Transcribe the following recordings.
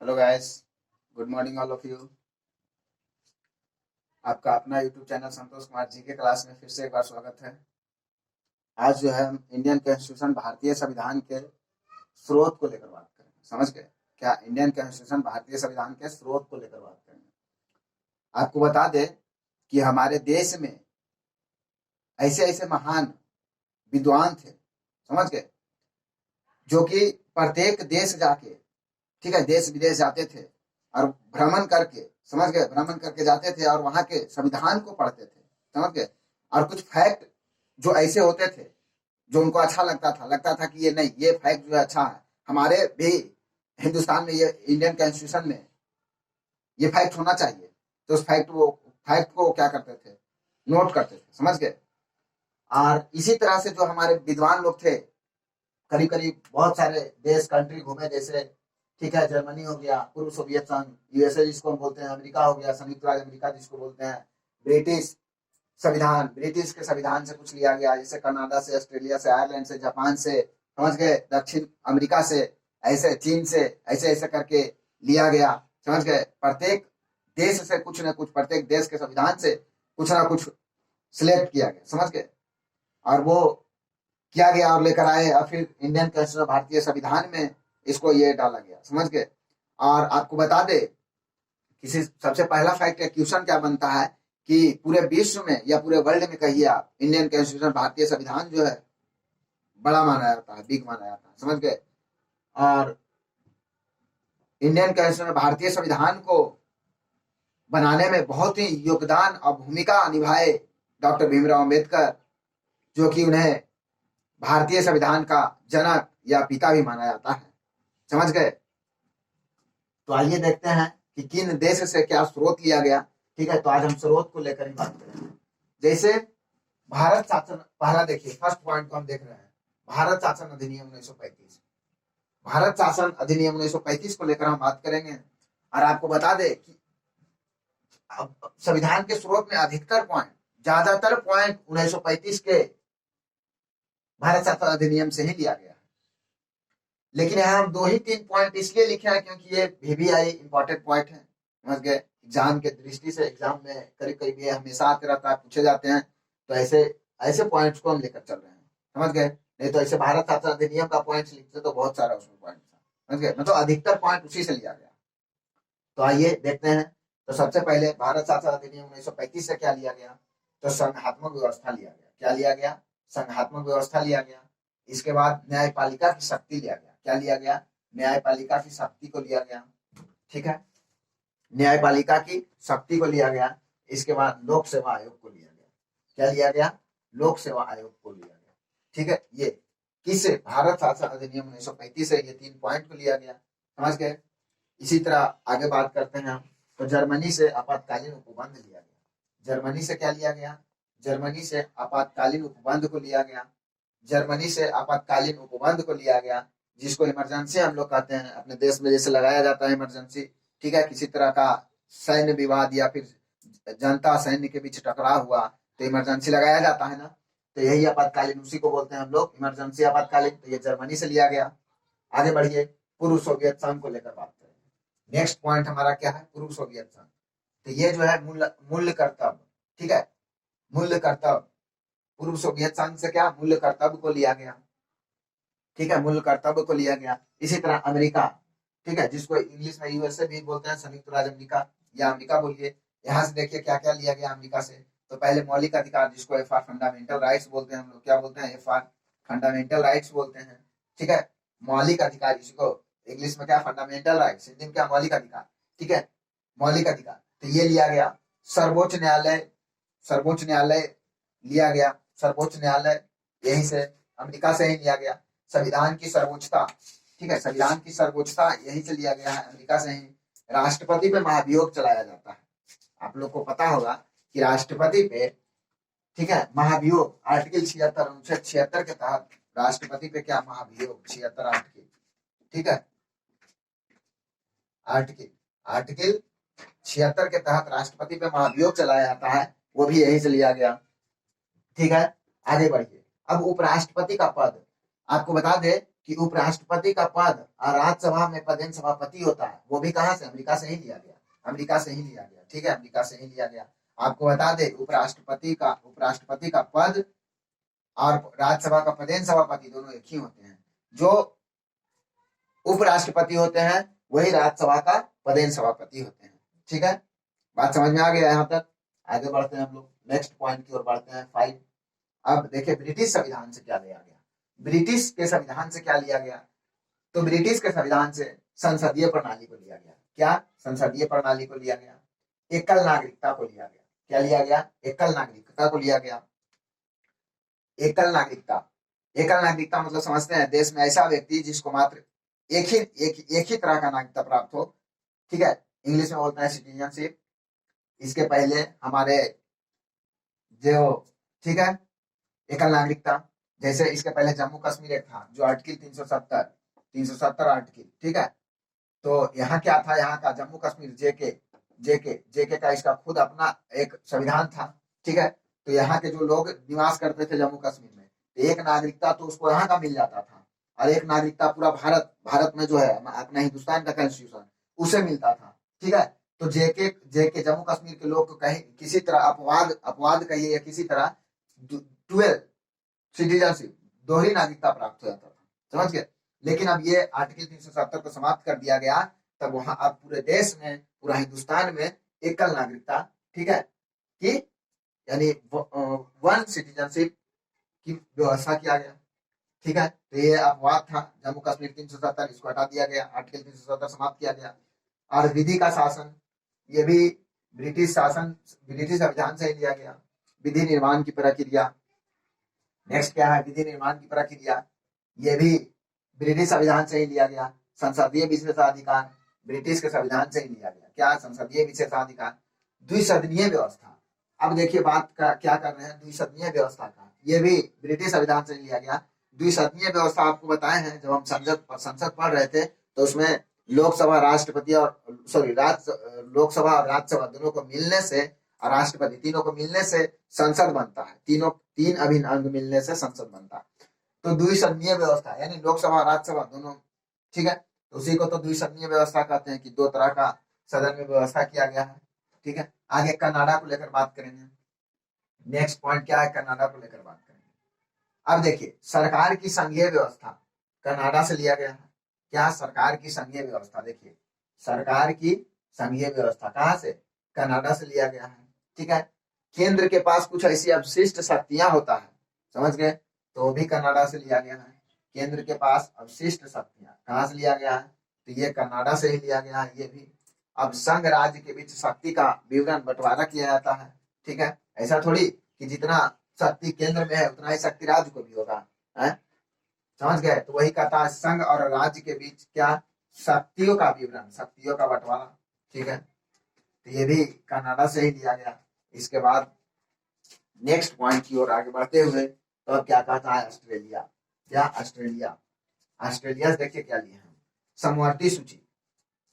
Hello guys. Good morning all of you. आपका अपना YouTube channel Santosh Kumar ji के क्लास में फिर से एक बार स्वागत है। आज जो है हम इंडियन कॉन्स्टिट्यूशन भारतीय संविधान के स्रोत को लेकर बात करेंगे। समझ गए क्या? इंडियन कॉन्स्टिट्यूशन भारतीय संविधान के स्रोत को लेकर बात करेंगे। आपको बता दें कि हमारे देश में ऐसे ऐसे महान विद्वान थे, समझ गए, जो कि प्रत्येक देश जाके, ठीक है, देश विदेश जाते थे और भ्रमण करके, समझ गए, भ्रमण करके जाते थे और वहां के संविधान को पढ़ते थे, समझ गए। और कुछ फैक्ट जो ऐसे होते थे जो उनको अच्छा लगता था कि ये नहीं, ये फैक्ट जो है अच्छा है, हमारे भी हिंदुस्तान में, ये इंडियन कॉन्स्टिट्यूशन में ये फैक्ट होना चाहिए। तो उस फैक्ट को क्या करते थे, नोट करते थे, समझ गए। और इसी तरह से जो हमारे विद्वान लोग थे, करीब करीब बहुत सारे देश कंट्री घूमे, जैसे ठीक है, जर्मनी हो गया, पूर्व सोवियत संघ, यूएसए जिसको हम बोलते हैं, अमेरिका हो गया, संयुक्त राज्य अमेरिका जिसको बोलते हैं, ब्रिटिश संविधान, ब्रिटिश के संविधान से कुछ लिया गया, जैसे कनाडा से, ऑस्ट्रेलिया से, आयरलैंड से, जापान से, समझ गए, दक्षिण अमेरिका से, ऐसे चीन से, ऐसे ऐसे करके लिया गया, समझ गए। प्रत्येक देश से कुछ न कुछ, प्रत्येक देश के संविधान से कुछ ना कुछ सिलेक्ट किया गया, समझ गए। और वो किया गया और लेकर आए, और फिर इंडियन कॉन्स्टिट्यूशन भारतीय संविधान में इसको ये डाला गया, समझ गए। और आपको बता दे, किसी सबसे पहला फैक्ट या क्वेश्चन क्या बनता है कि पूरे विश्व में या पूरे वर्ल्ड में कहिए आप, इंडियन कॉन्स्टिट्यूशन भारतीय संविधान जो है बड़ा माना जाता है, बिग माना जाता है, समझ गए। और इंडियन कॉन्स्टिट्यूशन भारतीय संविधान को बनाने में बहुत ही योगदान और भूमिका निभाए डॉक्टर भीमराव अम्बेडकर, जो कि उन्हें भारतीय संविधान का जनक या पिता भी माना जाता है, समझ गए। तो आइए देखते हैं कि किन देश से क्या स्रोत लिया गया। ठीक है, तो आज हम स्रोत को लेकर ही बात करेंगे। जैसे भारत शासन, पहला देखिए, फर्स्ट पॉइंट को हम देख रहे हैं, भारत शासन अधिनियम 1935। भारत शासन अधिनियम 1935 को लेकर हम बात करेंगे। और आपको बता दें कि संविधान के स्रोत में अधिकतर पॉइंट, ज्यादातर पॉइंट 1935 के भारत शासन अधिनियम से ही लिया गया है। लेकिन यहाँ हम 2 ही 3 पॉइंट इसलिए लिखे हैं क्योंकि ये VVI इंपॉर्टेंट पॉइंट है, समझ गए। एग्जाम के दृष्टि से, एग्जाम में करीब करीब ये हमेशा आते रहता है, पूछे जाते हैं, तो ऐसे ऐसे पॉइंट्स को हम लेकर चल रहे हैं, समझ गए। नहीं तो ऐसे भारत शासन अधिनियम का पॉइंट लिखते तो बहुत सारा उसमें पॉइंट था, समझ गए, मतलब अधिकतर पॉइंट उसी से लिया गया। तो आइए देखते हैं। तो सबसे पहले भारत शासन अधिनियम 1935 से क्या लिया गया, तो संघात्मक व्यवस्था लिया गया। क्या लिया गया? संघात्मक व्यवस्था लिया गया। इसके बाद न्यायपालिका की शक्ति लिया गया। क्या लिया गया? न्यायपालिका की शक्ति को लिया गया, ठीक है, न्यायपालिका की शक्ति को लिया गया। इसके बाद लोक सेवा आयोग को लिया गया। क्या लिया गया? लोक सेवा आयोग को लिया गया, ठीक है। ये किससे? भारत शासन अधिनियम 1935 से ये 3 पॉइंट को लिया गया, समझ गए। इसी तरह आगे बात करते हैं हम। तो जर्मनी से आपातकालीन उपबंध लिया गया। जर्मनी से क्या लिया गया? जर्मनी से आपातकालीन उपबंध को लिया गया। जर्मनी से आपातकालीन उपबंध को लिया गया, जिसको इमरजेंसी हम लोग कहते हैं। अपने देश में जैसे लगाया जाता है इमरजेंसी, ठीक है, किसी तरह का सैन्य विवाद या फिर जनता सैन्य के बीच टकराव हुआ तो इमरजेंसी लगाया जाता है ना, तो यही आपातकालीन, उसी को बोलते हैं हम लोग इमरजेंसी आपातकालीन। तो ये जर्मनी से लिया गया। आगे बढ़िए, पूर्व सोवियत संघ को लेकर बात करेंगे। नेक्स्ट पॉइंट हमारा क्या है? पूर्व सोवियत संघ। तो ये जो है मूल्य कर्तव्य, ठीक है, मूल्य कर्तव्य। पूर्व सोवियत संघ से क्या? मूल्य कर्तव्य को लिया गया, ठीक है, मूल्य कर्तव्य को लिया गया। इसी तरह अमेरिका, ठीक है, जिसको इंग्लिश में यूएसए भी बोलते हैं, संयुक्त राज्य अमेरिका या अमेरिका बोलिए। यहाँ से देखिए क्या क्या लिया गया अमेरिका से। तो पहले मौलिक अधिकार, जिसको एफ आर फंडामेंटल राइट्स बोलते हैं हम लोग। क्या बोलते हैं? एफ आर फंडामेंटल राइट्स बोलते हैं, ठीक है, मौलिक अधिकार, जिसको इंग्लिश में क्या? फंडामेंटल राइट्स, हिंदी में क्या? मौलिक अधिकार, ठीक है, मौलिक अधिकार। तो ये लिया गया। सर्वोच्च न्यायालय, सर्वोच्च न्यायालय लिया गया। सर्वोच्च न्यायालय यहीं से, अमेरिका से ही लिया गया। संविधान की सर्वोच्चता, ठीक है, संविधान की सर्वोच्चता यहीं से लिया गया है, अमेरिका से ही। राष्ट्रपति पे महाभियोग चलाया जाता है। आप लोग को पता होगा कि राष्ट्रपति पे, ठीक है, महाभियोग आर्टिकल 76, अनुच्छेद 76 के तहत राष्ट्रपति पे क्या? महाभियोग, 76 आर्टिकल, ठीक है, आर्टिकल आर्टिकल 76 के तहत राष्ट्रपति पे महाभियोग चलाया जाता है, वो भी यहीं से लिया गया, ठीक है। आगे बढ़िए। अब उपराष्ट्रपति का पद, आपको बता दे कि उपराष्ट्रपति का पद और राज्यसभा में पदेन सभापति होता है, वो भी कहाँ से, अमेरिका से ही लिया गया, अमेरिका से ही लिया गया, ठीक है, अमेरिका से ही लिया गया। आपको बता दे उपराष्ट्रपति का पद और राज्यसभा का पदेन सभापति दोनों एक ही होते हैं। जो उपराष्ट्रपति होते हैं वही राज्यसभा का पदेन सभापति होते हैं, ठीक है। बात समझ में आ गया यहाँ तक। आगे बढ़ते हैं हम लोग नेक्स्ट पॉइंट की ओर बढ़ते हैं 5। अब देखिए ब्रिटिश संविधान से क्या लिया गया, ब्रिटिश के संविधान से क्या लिया गया, तो ब्रिटिश के संविधान से संसदीय प्रणाली को लिया गया। क्या, संसदीय प्रणाली को लिया गया। एकल नागरिकता को लिया गया। क्या लिया गया, एकल नागरिकता को लिया गया। एकल नागरिकता, एकल नागरिकता मतलब समझते हैं देश में ऐसा व्यक्ति जिसको मात्र एक ही तरह का नागरिकता प्राप्त हो, ठीक है, इंग्लिश में बोलते हैं सिटीजनशिप। इसके पहले हमारे जो, ठीक है, एकल नागरिकता, जैसे इसके पहले जम्मू कश्मीर एक था जो आर्टिकल 370 आर्टिकल, ठीक है। तो यहाँ क्या था, यहाँ का जम्मू कश्मीर जेके का इसका खुद अपना एक संविधान था, ठीक है। तो यहाँ के जो लोग निवास करते थे जम्मू कश्मीर में, एक नागरिकता तो उसको यहाँ का मिल जाता था और एक नागरिकता पूरा भारत में जो है अपना हिंदुस्तान का कॉन्स्टिट्यूशन उसे मिलता था, ठीक है। तो जेके जम्मू कश्मीर के लोग को कहीं किसी तरह अपवाद कहिए या किसी तरह डुअल सिटीजनशिप, दोहरी नागरिकता प्राप्त हो जाता था, समझ गए। लेकिन अब ये आर्टिकल 370 को समाप्त कर दिया गया, तब वहां अब पूरे देश में, पूरा हिंदुस्तान में एकल नागरिकता, ठीक है, कि यानी वन सिटीजनशिप की व्यवस्था किया गया, ठीक है। तो ये अपवाद था जम्मू कश्मीर 370, इसको हटा दिया गया, आर्टिकल 370 समाप्त किया गया। और विधि का शासन, ये भी ब्रिटिश संविधान से ही लिया गया। विधि निर्माण की प्रक्रिया, नेक्स्ट क्या है, विधि निर्माण की प्रक्रिया, ये भी ब्रिटिश संविधान से ही लिया गया। संसदीय विशेषाधिकार, ब्रिटिश के संविधान से ही लिया गया। क्या, संसदीय विशेषाधिकार। द्विसदनीय व्यवस्था, अब देखिए बात का क्या कर रहे हैं, द्विसदनीय व्यवस्था का, ये भी ब्रिटिश संविधान से लिया गया। द्विसदनीय व्यवस्था आपको बताए हैं जब हम संसद पढ़ रहे थे, तो उसमें लोकसभा राष्ट्रपति और लोकसभा और राज्यसभा दोनों को मिलने से और राष्ट्रपति तीनों को मिलने से संसद बनता है। तीन अभिन्न अंग मिलने से संसद बनता है। तो द्विसदनीय व्यवस्था यानी लोकसभा और राज्यसभा दोनों, ठीक है, तो उसी को तो द्विसदनीय व्यवस्था कहते हैं कि दो तरह का सदन में व्यवस्था किया गया है, ठीक है। आगे कनाडा को लेकर बात करेंगे। नेक्स्ट पॉइंट क्या है, कनाडा को लेकर बात करेंगे। अब देखिए सरकार की संघीय व्यवस्था कनाडा से लिया गया है। क्या, सरकार की संघीय व्यवस्था, देखिए सरकार की संघीय व्यवस्था कहाँ से, कनाडा से लिया गया है, ठीक है। केंद्र के पास कुछ ऐसी अवशिष्ट शक्तियां होता है, समझ गए, तो भी कनाडा से लिया गया है। केंद्र के पास अवशिष्ट शक्तियां कहाँ से लिया गया है, तो ये कनाडा से ही लिया गया है ये भी। अब संघ राज्य के बीच शक्ति का विवरण बंटवारा किया जाता है, ठीक है। ऐसा थोड़ी कि जितना शक्ति केंद्र में है उतना ही शक्ति राज्य को भी होगा, है, समझ गए। तो वही कहता है संघ और राज्य के बीच क्या, शक्तियों का विवरण, शक्तियों का बंटवारा, ठीक है। तो ये भी कनाडा से ही लिया गया। इसके बाद नेक्स्ट पॉइंट की ओर आगे बढ़ते हुए, तो अब क्या कहता है ऑस्ट्रेलिया। क्या, ऑस्ट्रेलिया देखिए क्या लिए हैं, समवर्ती सूची।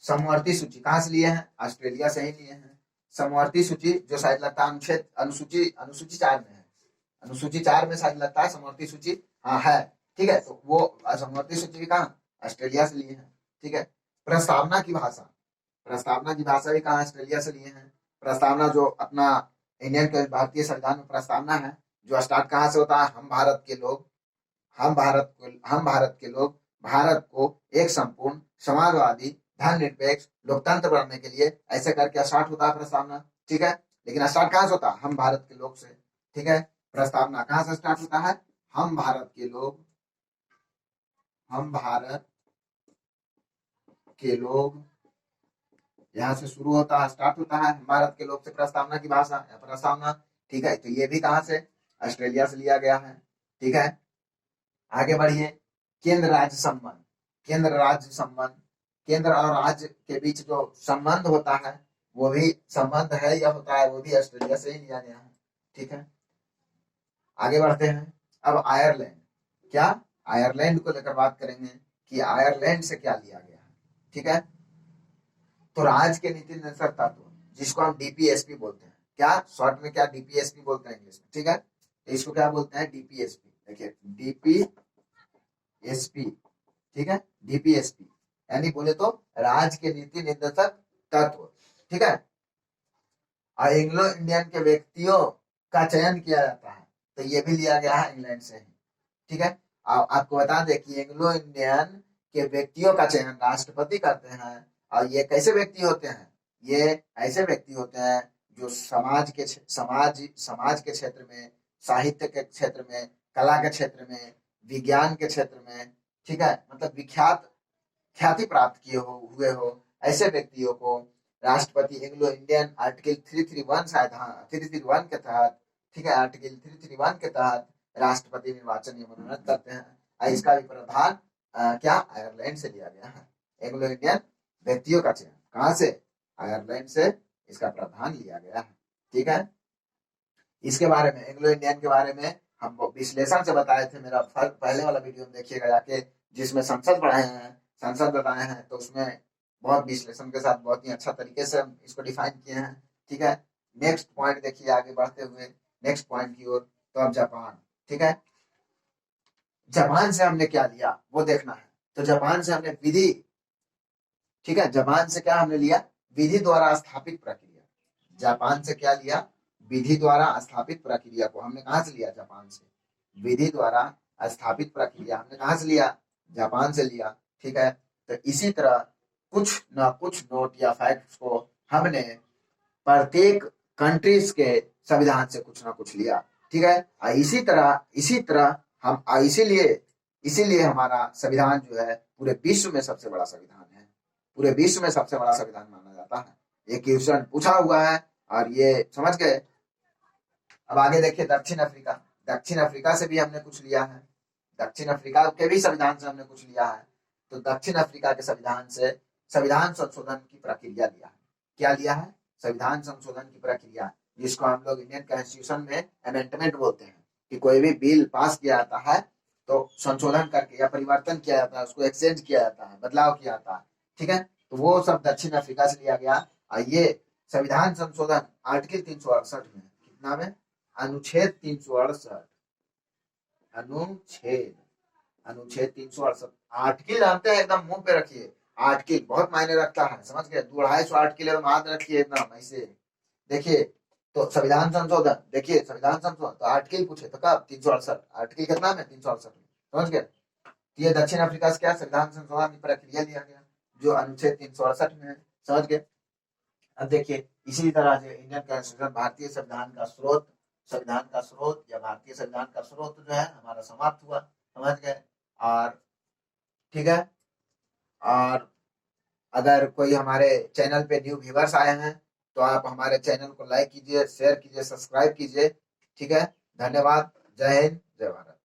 समवर्ती सूची कहाँ से लिए हैं, ऑस्ट्रेलिया से ही लिए हैं। समवर्ती सूची जो शायद लगता है अनुसूची 4 में है, अनुसूची 4 में शायद लगता है समवर्ती सूची, हाँ है, ठीक है। तो वो समवर्ती सूची भी कहाँ, ऑस्ट्रेलिया से लिए हैं, ठीक है। प्रस्तावना की भाषा भी कहाँ, ऑस्ट्रेलिया से लिए हैं। प्रस्तावना जो अपना इंडियन के भारतीय संविधान में प्रस्तावना है, जो स्टार्ट कहाँ से होता है, हम भारत के लोग भारत को एक संपूर्ण समाजवादी धर्मनिरपेक्ष लोकतंत्र बनाने के लिए, ऐसे करके स्टार्ट होता है प्रस्तावना, ठीक है। लेकिन स्टार्ट कहाँ से होता है, हम भारत के लोग से, ठीक है। प्रस्तावना कहाँ से स्टार्ट होता है, हम भारत के लोग यहाँ से शुरू होता है, स्टार्ट होता है, भारत के लोग से प्रस्तावना की भाषा या प्रस्तावना, ठीक है। तो ये भी कहाँ से, ऑस्ट्रेलिया से लिया गया है, ठीक है। आगे बढ़िए, केंद्र राज्य संबंध, केंद्र और राज्य के बीच जो संबंध होता है, वो भी संबंध है या होता है, वो भी ऑस्ट्रेलिया से ही लिया गया है, ठीक है। आगे बढ़ते हैं। अब आयरलैंड, क्या, आयरलैंड को लेकर बात करेंगे कि आयरलैंड से क्या लिया गया है, ठीक है। तो राज्य के नीति निर्देशक तत्व, जिसको हम डीपीएसपी बोलते हैं, क्या शॉर्ट में क्या डीपीएसपी बोलते हैं इंग्लिश में, ठीक है। तो इसको क्या बोलते हैं, डीपीएसपी। देखिए डीपीएसपी ठीक है, डीपीएसपी यानी बोले तो राज्य के नीति निर्देशक तत्व, ठीक है। और एंग्लो इंडियन के व्यक्तियों का चयन किया जाता है, तो ये भी लिया गया है इंग्लैंड से ही, ठीक है। आपको बता दें कि एंग्लो इंडियन के व्यक्तियों का चयन राष्ट्रपति करते हैं, और ये कैसे व्यक्ति होते हैं, ये ऐसे व्यक्ति होते हैं जो समाज के क्षेत्र में, साहित्य के क्षेत्र में, कला के क्षेत्र में, विज्ञान के क्षेत्र में, ठीक है, मतलब विख्यात ख्याति प्राप्त किए हुए हो, ऐसे व्यक्तियों को राष्ट्रपति एंग्लो इंडियन आर्टिकल 331 शायद, हाँ 331 के तहत, ठीक है, आर्टिकल 331 के तहत राष्ट्रपति निर्वाचन या मनोनयन करते हैं। और इसका भी प्रावधान क्या आयरलैंड से लिया गया है। एंग्लो इंडियन व्यक्तियों का चयन कहाँ से, आयरलैंड से इसका प्रावधान लिया गया है, ठीक है। इसके बारे में, एंग्लो इंडियन के बारे में हम विश्लेषण से बताए थे, मेरा पहले वाला वीडियो में देखिएगा जाके, जिसमें संसद पढ़ाए हैं, संसद बताए हैं, तो उसमें बहुत विश्लेषण के साथ बहुत ही अच्छा तरीके से हम इसको डिफाइन किए हैं, ठीक है। नेक्स्ट पॉइंट देखिए आगे बढ़ते हुए, नेक्स्ट पॉइंट की ओर, तो अब जापान, ठीक है। जापान से हमने क्या लिया वो देखना है। तो जापान से हमने विधि, ठीक है, जापान से क्या हमने लिया, विधि द्वारा स्थापित प्रक्रिया। जापान से क्या लिया, विधि द्वारा स्थापित प्रक्रिया को हमने कहां से लिया, जापान से। विधि द्वारा स्थापित प्रक्रिया हमने कहां से लिया, जापान से लिया, ठीक है। तो इसी तरह कुछ न कुछ नोट या फैक्ट्स को हमने प्रत्येक कंट्रीज के संविधान से कुछ ना कुछ लिया, ठीक है। इसी तरह हम इसीलिए हमारा संविधान जो है पूरे विश्व में सबसे बड़ा संविधान है, पूरे विश्व में सबसे बड़ा संविधान माना जाता है। ये क्वेश्चन पूछा हुआ है और ये समझ गए। अब आगे देखिए दक्षिण अफ्रीका, दक्षिण अफ्रीका से भी हमने कुछ लिया है, दक्षिण अफ्रीका के भी संविधान से हमने कुछ लिया है। तो दक्षिण अफ्रीका के संविधान से संविधान संशोधन की प्रक्रिया लिया है। क्या लिया है, संविधान संशोधन की प्रक्रिया, जिसको हम लोग इंडियन कॉन्स्टिट्यूशन में अमेंडमेंट बोलते हैं, कि कोई भी बिल पास किया जाता है तो संशोधन करके या परिवर्तन किया जाता है, उसको एक्सचेंज किया जाता है, बदलाव किया जाता है, ठीक है। तो वो सब दक्षिण अफ्रीका से लिया गया। और ये संविधान संशोधन आर्टिकल 368 में, कितना में, अनुच्छेद 368, अनुच्छेद 368, आर्टिकल जानते हैं, एकदम मुंह पे रखिए, आर्टिकल बहुत मायने रखता है, समझ गए, 250 आर्टिकल एकदम हाथ रखिए एकदम ऐसे, देखिए। तो संविधान संशोधन, देखिए संविधान संशोधन, तो आर्टिकल पूछे तो कब, 368, आर्टिकल कितना में, 368 में, समझ गए। ये दक्षिण अफ्रीका से क्या संविधान संशोधन की प्रक्रिया लिया गया, जो अनुच्छेद 368 में है, समझ गए। अब देखिए इसी तरह जो इंडियन कॉन्स्टिट्यूशन, भारतीय संविधान का स्रोत, संविधान का स्रोत या भारतीय संविधान का स्रोत जो है हमारा समाप्त हुआ, समझ गए। और ठीक है, और अगर कोई हमारे चैनल पे न्यू व्यूवर्स आए हैं तो आप हमारे चैनल को लाइक कीजिए, शेयर कीजिए, सब्सक्राइब कीजिए, ठीक है। धन्यवाद, जय हिंद, जय भारत।